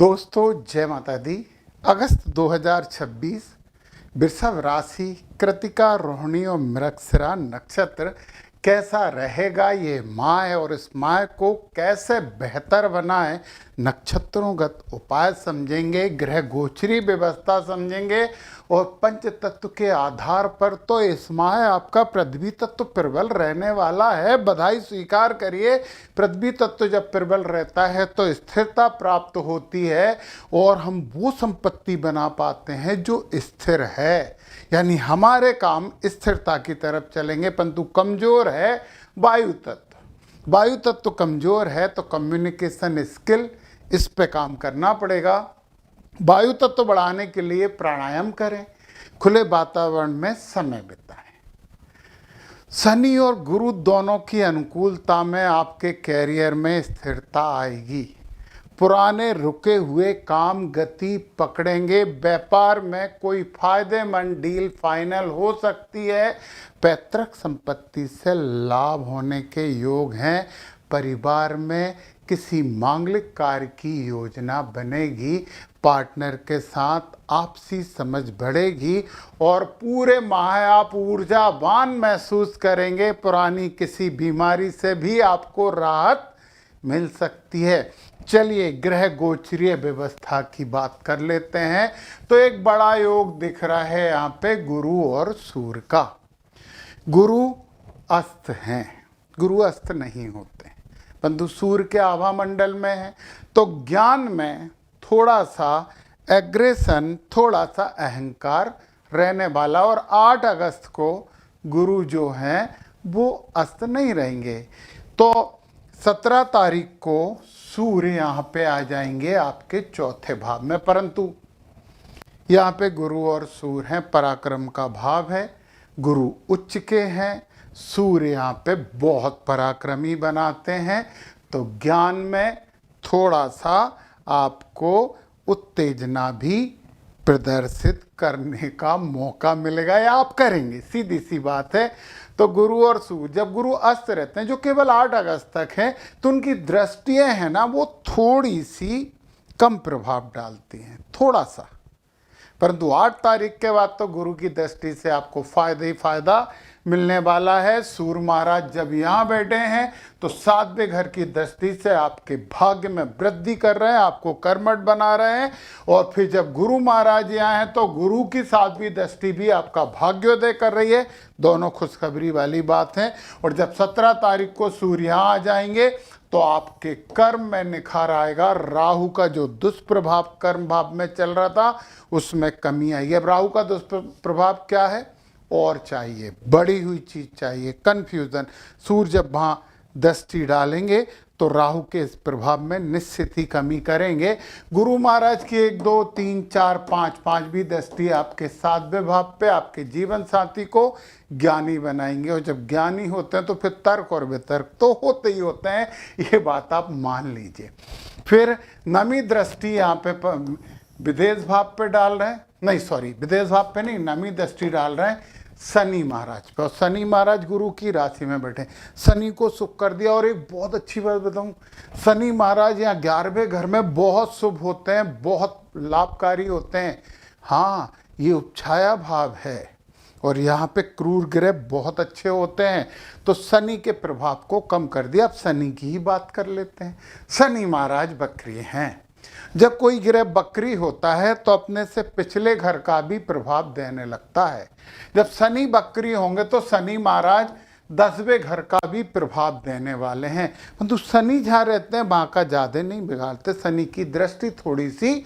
दोस्तों जय माता दी। अगस्त 2026 वृषभ राशि, कृतिका, रोहिणी और मृगशिरा नक्षत्र कैसा रहेगा ये माह, और इस माह को कैसे बेहतर बनाएं, नक्षत्रोंगत उपाय समझेंगे, ग्रह गोचरी व्यवस्था समझेंगे और पंच तत्व के आधार पर तो इस माह आपका पृथ्वी तत्व प्रबल रहने वाला है। बधाई स्वीकार करिए। पृथ्वी तत्व जब प्रबल रहता है तो स्थिरता प्राप्त होती है और हम वो संपत्ति बना पाते हैं जो स्थिर है, यानी हमारे काम स्थिरता की तरफ चलेंगे। परंतु कमजोर है वायु तत्व। वायु तत्व कमजोर है तो कम्युनिकेशन स्किल, इस पे काम करना पड़ेगा। वायु तत्व बढ़ाने के लिए प्राणायाम करें, खुले वातावरण में समय बिताएं। शनि और गुरु दोनों की अनुकूलता में आपके कैरियर में स्थिरता आएगी। पुराने रुके हुए काम गति पकड़ेंगे। व्यापार में कोई फायदेमंद डील फाइनल हो सकती है। पैतृक संपत्ति से लाभ होने के योग हैं। परिवार में किसी मांगलिक कार्य की योजना बनेगी। पार्टनर के साथ आपसी समझ बढ़ेगी और पूरे माह आप ऊर्जावान महसूस करेंगे। पुरानी किसी बीमारी से भी आपको राहत मिल सकती है। चलिए ग्रह गोचरीय व्यवस्था की बात कर लेते हैं। तो एक बड़ा योग दिख रहा है यहाँ पे गुरु और सूर्य का। गुरु अस्त हैं, गुरु अस्त नहीं होते, परंतु सूर्य के आभा मंडल में है तो ज्ञान में थोड़ा सा एग्रेशन, थोड़ा सा अहंकार रहने वाला। और 8 अगस्त को गुरु जो हैं वो अस्त नहीं रहेंगे। तो 17 तारीख को सूर्य यहाँ पे आ जाएंगे आपके चौथे भाव में, परंतु यहाँ पे गुरु और सूर्य हैं, पराक्रम का भाव है। गुरु उच्च के हैं, सूर्य यहाँ पे बहुत पराक्रमी बनाते हैं। तो ज्ञान में थोड़ा सा आपको उत्तेजना भी प्रदर्शित करने का मौका मिलेगा या आप करेंगे, सीधी सी बात है। तो गुरु और सूर्य जब गुरु अस्त रहते हैं जो केवल 8 अगस्त तक है, तो उनकी दृष्टियां हैं ना वो थोड़ी सी कम प्रभाव डालती हैं, थोड़ा सा। परंतु 8 तारीख के बाद तो गुरु की दृष्टि से आपको फायदा ही फायदा मिलने वाला है। सूर्य महाराज जब यहाँ बैठे हैं तो 7वें घर की दृष्टि से आपके भाग्य में वृद्धि कर रहे हैं, आपको कर्मठ बना रहे हैं। और फिर जब गुरु महाराज यहाँ हैं तो गुरु की 7वीं दृष्टि भी आपका भाग्योदय कर रही है। दोनों खुशखबरी वाली बात है। और जब 17 तारीख को सूर्य यहाँ आ जाएंगे तो आपके कर्म में निखार आएगा। राहु का जो दुष्प्रभाव कर्म भाव में चल रहा था उसमें कमी आई है। अब राहु का दुष्प्रभाव क्या है? और चाहिए, बढ़ी हुई चीज चाहिए, कंफ्यूजन। सूर्य जब वहाँ दृष्टि डालेंगे तो राहु के इस प्रभाव में निश्चित ही कमी करेंगे। गुरु महाराज की 1 2 3 4 5 5वीं दृष्टि आपके 7वें भाव पे आपके जीवन साथी को ज्ञानी बनाएंगे। और जब ज्ञानी होते हैं तो फिर तर्क और वितर्क तो होते ही होते हैं, ये बात आप मान लीजिए। फिर नवी दृष्टि यहाँ पे विदेश भाव पे डाल रहे हैं, नहीं सॉरी विदेश भाव पे नहीं, नवी दृष्टि डाल रहे हैं शनि महाराज पे। और शनि महाराज गुरु की राशि में बैठे, शनि को सुख कर दिया। और एक बहुत अच्छी बात बताऊं, शनि महाराज यहाँ 11वें घर में बहुत शुभ होते हैं, बहुत लाभकारी होते हैं। हाँ, ये उपछाया भाव है और यहाँ पे क्रूर ग्रह बहुत अच्छे होते हैं। तो शनि के प्रभाव को कम कर दिया। अब शनि की ही बात कर लेते हैं। शनि महाराज बकरी हैं। जब कोई ग्रह बकरी होता है तो अपने से पिछले घर का भी प्रभाव देने लगता है। जब शनि बकरी होंगे तो शनि महाराज 10वें घर का भी प्रभाव देने वाले हैं। परंतु शनि जहाँ रहते हैं वहाँ का ज़्यादा नहीं बिगाड़ते। शनि की दृष्टि थोड़ी सी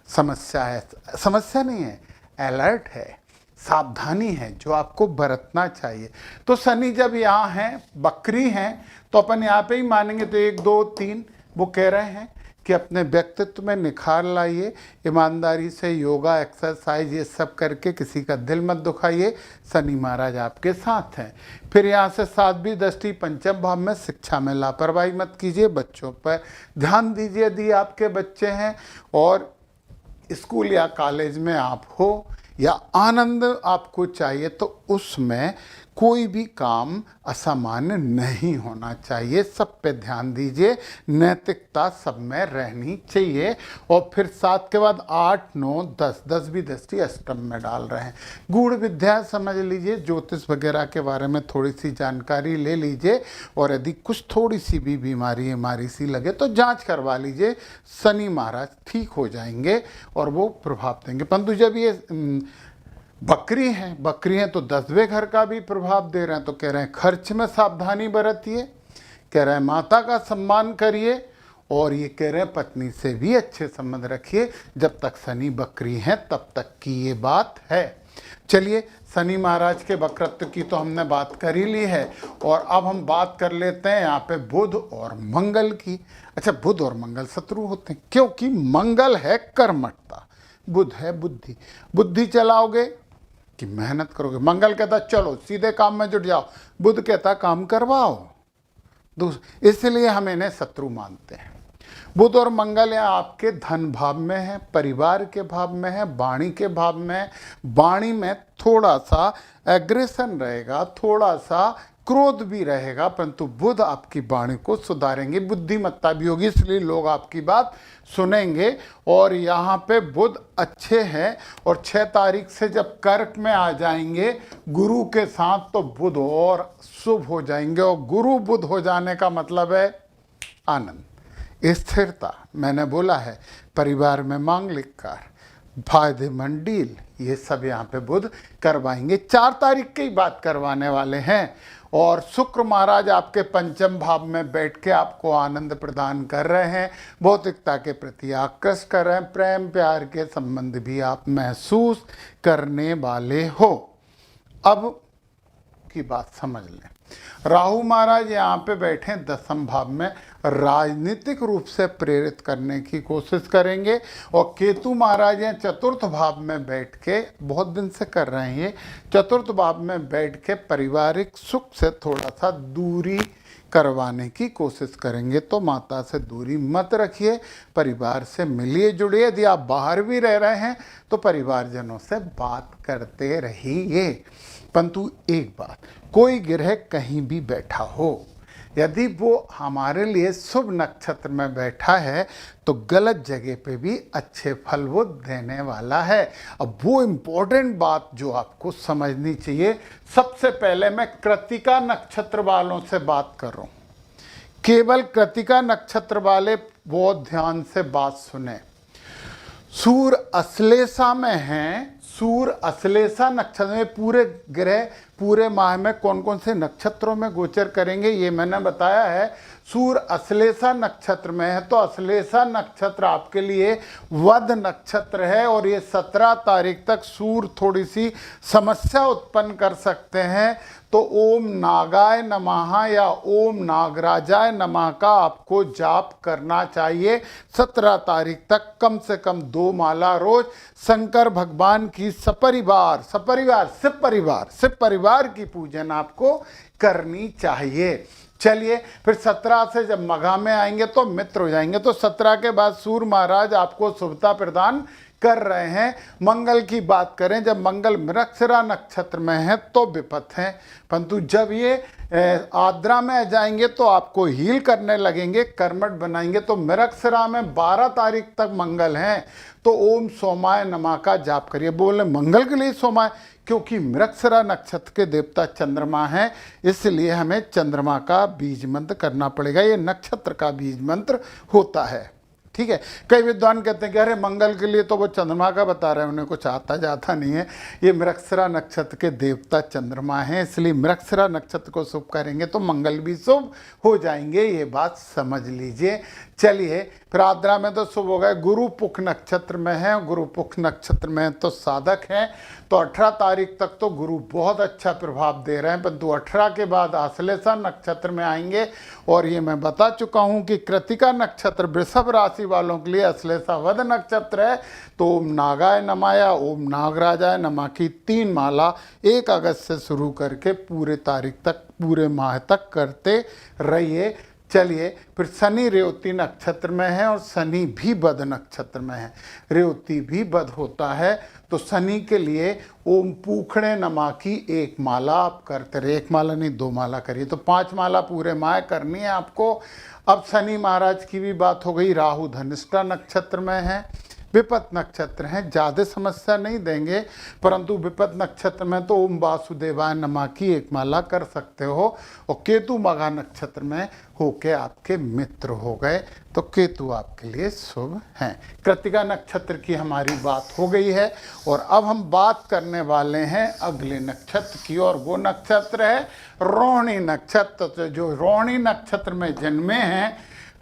समस्या है, समस्या नहीं है, अलर्ट है, सावधानी है जो आपको बरतना चाहिए। तो शनि जब यहाँ हैं, बकरी हैं, तो अपन यहाँ पे ही मानेंगे। तो 1 2 3 वो कह रहे हैं कि अपने व्यक्तित्व में निखार लाइए, ईमानदारी से योगा एक्सरसाइज ये सब करके किसी का दिल मत दुखाइए। शनि महाराज आपके साथ हैं। फिर यहाँ से 7वीं दृष्टि पंचम भाव में, शिक्षा में लापरवाही मत कीजिए, बच्चों पर ध्यान दीजिए यदि आपके बच्चे हैं। और स्कूल या कॉलेज में आप हो या आनंद आपको चाहिए तो उसमें कोई भी काम असामान्य नहीं होना चाहिए, सब पे ध्यान दीजिए, नैतिकता सब में रहनी चाहिए। और फिर 7 के बाद 8, 9, 10, 10 भी दृष्टि अष्टम में डाल रहे हैं। गूढ़ विद्या समझ लीजिए, ज्योतिष वगैरह के बारे में थोड़ी सी जानकारी ले लीजिए, और यदि कुछ थोड़ी सी भी बीमारी सी लगे तो जांच करवा लीजिए, शनि महाराज ठीक हो जाएंगे और वो प्रभाव देंगे। परंतु जब ये बकरी हैं तो 10वें घर का भी प्रभाव दे रहे हैं, तो कह रहे हैं खर्च में सावधानी बरतिए, कह रहे हैं माता का सम्मान करिए, और ये कह रहे हैं पत्नी से भी अच्छे संबंध रखिए। जब तक शनि बकरी हैं तब तक की ये बात है। चलिए, शनि महाराज के वक्रत्व की तो हमने बात कर ही ली है, और अब हम बात कर लेते हैं यहाँ पे बुध और मंगल की। अच्छा, बुध और मंगल शत्रु होते हैं क्योंकि मंगल है कर्मठता, बुध है बुद्धि। बुद्धि चलाओगे कि मेहनत करोगे, मंगल कहता चलो सीधे काम में जुट जाओ, बुध कहता काम करवाओ। इसलिए हम इन्हें शत्रु मानते हैं। बुध और मंगल यहाँ आपके धन भाव में है, परिवार के भाव में है, वाणी के भाव में है। वाणी में थोड़ा सा एग्रेशन रहेगा, थोड़ा सा क्रोध भी रहेगा, परंतु बुध आपकी वाणी को सुधारेंगे, बुद्धिमत्ता भी होगी, इसलिए लोग आपकी बात सुनेंगे। और यहाँ पे बुध अच्छे हैं, और 6 तारीख से जब कर्क में आ जाएंगे गुरु के साथ तो बुध और शुभ हो जाएंगे। और गुरु बुध हो जाने का मतलब है आनंद, स्थिरता। मैंने बोला है परिवार में मांगलिक कार्य, फायदेमंद डील, ये सब यहाँ पे बुध करवाएंगे। 4 तारीख की बात करवाने वाले हैं। और शुक्र महाराज आपके पंचम भाव में बैठ के आपको आनंद प्रदान कर रहे हैं, भौतिकता के प्रति आकर्षित कर रहे हैं, प्रेम प्यार के संबंध भी आप महसूस करने वाले हो। अब की बात समझ लें, राहु महाराज यहाँ पे बैठे 10वें भाव में, राजनीतिक रूप से प्रेरित करने की कोशिश करेंगे। और केतु महाराज यहाँ 4th भाव में बैठ के, बहुत दिन से कर रहे हैं ये, 4th भाव में बैठ के पारिवारिक सुख से थोड़ा सा दूरी करवाने की कोशिश करेंगे। तो माता से दूरी मत रखिए, परिवार से मिलिए जुड़िए। यदि आप बाहर भी रह रहे हैं तो परिवारजनों से बात करते रहिए। परंतु एक बात, कोई ग्रह कहीं भी बैठा हो, यदि वो हमारे लिए शुभ नक्षत्र में बैठा है तो गलत जगह पे भी अच्छे फल वो देने वाला है। अब वो इम्पोर्टेंट बात जो आपको समझनी चाहिए, सबसे पहले मैं कृत्तिका नक्षत्र वालों से बात कर रहा हूँ, केवल कृत्तिका नक्षत्र वाले बहुत ध्यान से बात सुने। सूर्य अश्लेषा में हैं, सूर्य अश्लेषा नक्षत्र में, पूरे ग्रह पूरे माह में कौन कौन से नक्षत्रों में गोचर करेंगे ये मैंने बताया है। सूर्य अश्लेषा नक्षत्र में है, तो अश्लेषा नक्षत्र आपके लिए वध नक्षत्र है, और ये 17 तारीख तक सूर्य थोड़ी सी समस्या उत्पन्न कर सकते हैं। तो ओम नागाय नमः या ओम नागराजाय नमः का आपको जाप करना चाहिए 17 तारीख तक, कम से कम 2 माला रोज। शंकर भगवान की सपरिवार शिव परिवार की पूजन आपको करनी चाहिए। चलिए, फिर 17 से जब मघा में आएंगे तो मित्र हो जाएंगे। तो 17 के बाद सूर्य महाराज आपको शुभता प्रदान कर रहे हैं। मंगल की बात करें, जब मंगल मृगशिरा नक्षत्र में है तो विपत है, परंतु जब ये आद्रा में जाएंगे तो आपको हील करने लगेंगे, कर्मठ बनाएंगे। तो मृगशिरा में 12 तारीख तक मंगल हैं, तो ओम सोमाय नमः का जाप करिए। बोले मंगल के लिए सोमाय, क्योंकि मृगशिरा नक्षत्र के देवता चंद्रमा हैं, इसलिए हमें चंद्रमा का बीज मंत्र करना पड़ेगा। ये नक्षत्र का बीज मंत्र होता है, ठीक है। कई विद्वान कहते हैं कि अरे मंगल के लिए तो वो चंद्रमा का बता रहे हैं, उन्हें कुछ आता जाता नहीं है। ये मृगशिरा नक्षत्र के देवता चंद्रमा हैं, इसलिए मृगशिरा नक्षत्र को शुभ करेंगे तो मंगल भी शुभ हो जाएंगे, ये बात समझ लीजिए। चलिए, फिर आद्रा में तो शुभ हो गए। गुरु पुख नक्षत्र में है, गुरु पुख नक्षत्र में तो साधक हैं, तो 18 तारीख तक तो गुरु बहुत अच्छा प्रभाव दे रहे हैं, परंतु 18 के बाद आश्लेषा नक्षत्र में आएंगे। और ये मैं बता चुका हूँ कि कृत्तिका नक्षत्र वृषभ राशि वालों के लिए आश्लेषा वध नक्षत्र है। तो ओम नागाय नमः या ओम नागराजाय नमः की 3 माला 1 अगस्त से शुरू करके पूरे तारीख तक, पूरे माह तक करते रहिए। चलिए, फिर शनि रेवती नक्षत्र में है और शनि भी बद नक्षत्र में है, रेवती भी बद होता है। तो शनि के लिए ओम पूखणे नमा की एक माला आप करते रहे, एक माला नहीं 2 माला करिए, तो 5 माला पूरे माह करनी है आपको। अब शनि महाराज की भी बात हो गई। राहु धनिष्ठा नक्षत्र में है, विपत नक्षत्र हैं, ज़्यादा समस्या नहीं देंगे, परंतु विपत नक्षत्र में तो ओम वासुदेवाय नमः की एक माला कर सकते हो। और केतु मघा नक्षत्र में होके आपके मित्र हो गए, तो केतु आपके लिए शुभ हैं। कृत्तिका नक्षत्र की हमारी बात हो गई है और अब हम बात करने वाले हैं अगले नक्षत्र की, और वो नक्षत्र है रोहिणी नक्षत्र। तो जो रोहिणी नक्षत्र में जन्मे हैं,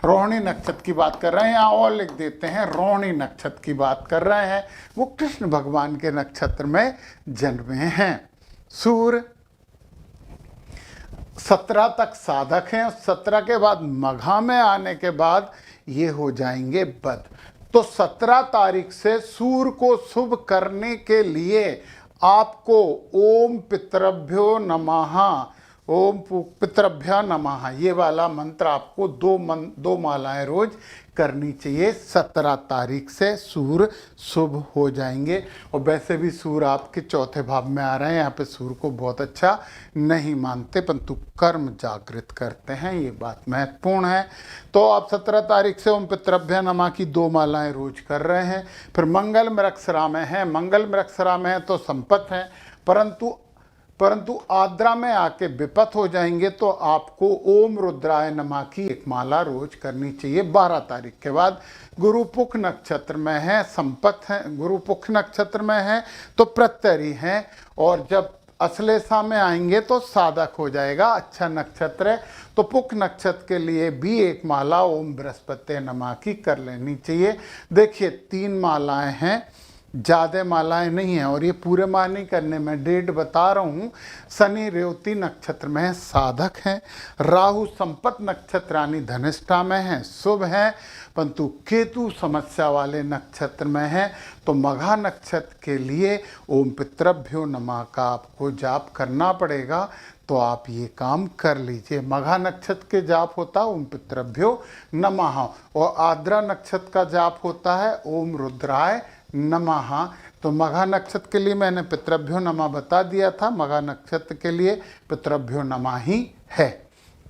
रोहिणी नक्षत्र की बात कर रहे हैं, यहाँ और लिख देते हैं रोहिणी नक्षत्र की बात कर रहे हैं, वो कृष्ण भगवान के नक्षत्र में जन्मे हैं। सूर्य 17 तक साधक हैं, 17 के बाद मघा में आने के बाद ये हो जाएंगे बद। तो 17 तारीख से सूर्य को शुभ करने के लिए आपको ओम पितृभ्यो नमः, ओम पितृभ्य नमः, ये वाला मंत्र आपको 2 मालाएं रोज करनी चाहिए। 17 तारीख से सूर्य शुभ हो जाएंगे। और वैसे भी सूर्य आपके चौथे भाव में आ रहे हैं, यहाँ पे सूर्य को बहुत अच्छा नहीं मानते, परंतु कर्म जागृत करते हैं, ये बात महत्वपूर्ण है। तो आप 17 तारीख से ओम पितृभ्य नमः की 2 मालाएं रोज कर रहे हैं। फिर मंगल मृगशिरा में है, मंगल मृगशिरा में है तो संपत्ति है, परंतु आद्रा में आके विपत हो जाएंगे, तो आपको ओम रुद्राय नमः की एक माला रोज करनी चाहिए। 12 तारीख के बाद गुरु पुख नक्षत्र में है, संपत्ति है, गुरु पुख नक्षत्र में है तो प्रत्यरी है, और जब अश्लेषा में आएंगे तो साधक हो जाएगा, अच्छा नक्षत्र है। तो पुख नक्षत्र के लिए भी एक माला ओम बृहस्पति नमः की कर लेनी चाहिए। देखिए 3 मालाएं हैं, ज़्यादा मालाएं नहीं हैं, और ये पूरे माह नहीं करने में डेट बता रहा हूँ। शनि रेवती नक्षत्र में है, साधक हैं। राहु संपत नक्षत्र यानी धनिष्ठा में है, शुभ है, परंतु केतु समस्या वाले नक्षत्र में है। तो मघा नक्षत्र के लिए ओम पितृभ्यो नमः का आपको जाप करना पड़ेगा, तो आप ये काम कर लीजिए। मघा नक्षत्र के जाप होता है ओम पितृभ्यो नमः, और आद्रा नक्षत्र का जाप होता है ओम रुद्राय नमः। तो मघा नक्षत्र के लिए मैंने पितृभ्यो नमः बता दिया था, मघा नक्षत्र के लिए पितृभ्यो नमः ही है।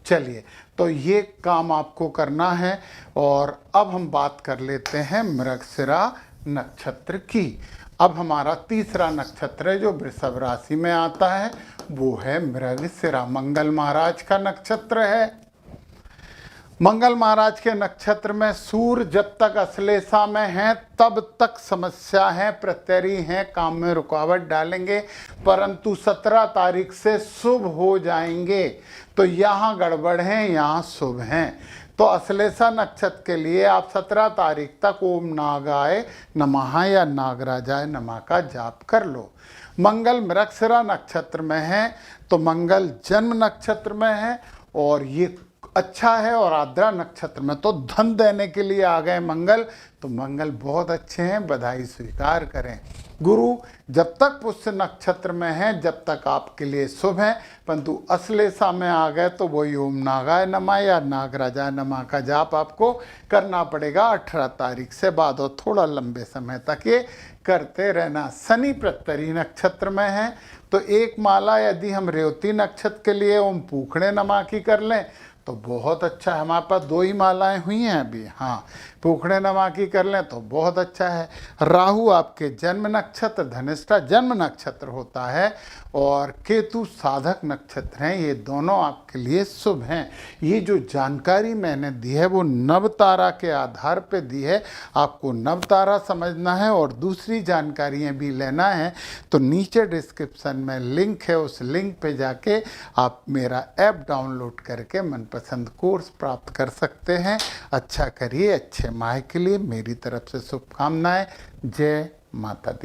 चलिए, तो ये काम आपको करना है। और अब हम बात कर लेते हैं मृगशिरा नक्षत्र की। अब हमारा तीसरा नक्षत्र है जो वृषभ राशि में आता है, वो है मृगशिरा। मंगल महाराज का नक्षत्र है। मंगल महाराज के नक्षत्र में सूर्य जब तक अश्लेषा में है तब तक समस्या है, प्रत्यरी हैं, काम में रुकावट डालेंगे, परंतु 17 तारीख से शुभ हो जाएंगे। तो यहाँ गड़बड़ है, यहाँ शुभ हैं। तो अश्लेषा नक्षत्र के लिए आप 17 तारीख तक ओम नागाय नमः या नागराजाय नमः का जाप कर लो। मंगल मृगशिरा नक्षत्र में है, तो मंगल जन्म नक्षत्र में है और ये अच्छा है, और आद्रा नक्षत्र में तो धन देने के लिए आ गए मंगल, तो मंगल बहुत अच्छे हैं, बधाई स्वीकार करें। गुरु जब तक पुष्य नक्षत्र में है जब तक आपके लिए शुभ है, परंतु अश्लेषा में आ गए तो वही ओम नागाय नमः या नागराजाय नमः का जाप आपको करना पड़ेगा 18 तारीख से बाद, और थोड़ा लंबे समय तक ये करते रहना। शनि प्रत्यरी नक्षत्र में है, तो एक माला यदि हम रेवती नक्षत्र के लिए ओम पूखणे नमः की कर लें तो बहुत अच्छा है। हमारे पास 2 ही मालाएं हुई हैं अभी, हाँ, पूखणे नमः की कर लें तो बहुत अच्छा है। राहु आपके जन्म नक्षत्र धनिष्ठा जन्म नक्षत्र होता है, और केतु साधक नक्षत्र हैं, ये दोनों आपके लिए शुभ हैं। ये जो जानकारी मैंने दी है वो नवतारा के आधार पे दी है, आपको नवतारा समझना है और दूसरी जानकारियाँ भी लेना है तो नीचे डिस्क्रिप्शन में लिंक है, उस लिंक पे जाके आप मेरा ऐप डाउनलोड करके मनपसंद कोर्स प्राप्त कर सकते हैं। अच्छा करिए, अच्छे माह के लिए मेरी तरफ से शुभकामनाएं। जय माता दी।